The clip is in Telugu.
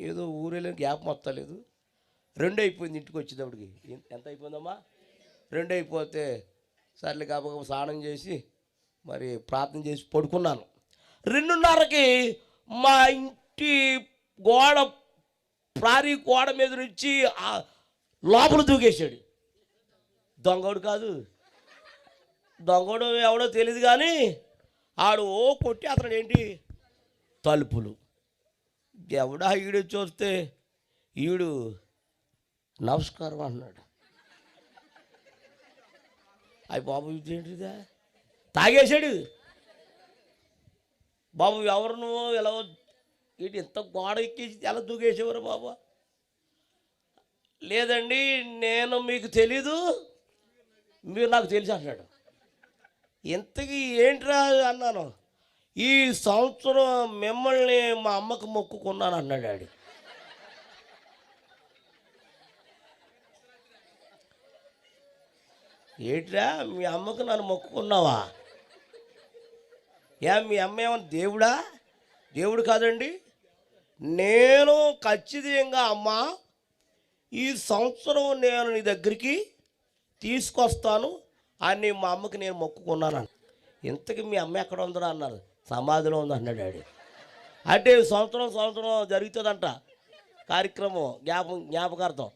ఏదో ఊరేళ్ళ గ్యాప్ మొత్తం లేదు. 2 అయిపోయింది ఇంటికి వచ్చేటప్పటికి. ఎంత అయిపోయిందమ్మా? 2 అయిపోతే సర్లే కాబట్టి స్నానం చేసి మరి ప్రార్థన చేసి పడుకున్నాను. 2:30కి మా ఇంటి గోడ ప్రారీ గోడ మీద నుంచి లోపల దూకేశాడు. దొంగోడు కాదు, దొంగోడు ఎవడో తెలియదు కానీ ఆడు కొట్టి అతను ఏంటి తలుపులు. ఎవడా ఈడు చూస్తే ఈడు నమస్కారం అన్నాడు. అయ్యి బాబు ఇదేంటిదా తాగేశాడు. బాబు ఎవరు నువ్వు, ఎలా ఏంటి ఎంత గోడ ఎక్కేసి ఎలా దూకేసేవారు బాబు? లేదండి నేను మీకు తెలీదు, మీరు నాకు తెలుసు అన్నాడు. ఇంతకీ ఏంట్రా అన్నాను. ఈ సంవత్సరం మిమ్మల్ని మా అమ్మకు మొక్కుకున్నాను అన్నాడు ఆడు. ఏంట్రా మీ అమ్మకు నన్ను మొక్కుకున్నావా? మీ అమ్మ ఏమన్నా దేవుడా? దేవుడు కాదండి. నేను ఖచ్చితంగా అమ్మ ఈ సంవత్సరం నేను నీ దగ్గరికి తీసుకొస్తాను అని మా అమ్మకి నేను మొక్కుకున్నాను. ఇంతకీ మీ అమ్మ ఎక్కడ ఉందో అన్నారు. సమాధిలో ఉంది అన్నాడు డాడీ. అంటే సంవత్సరం జరుగుతుందంట కార్యక్రమం, జ్ఞాపకార్థం.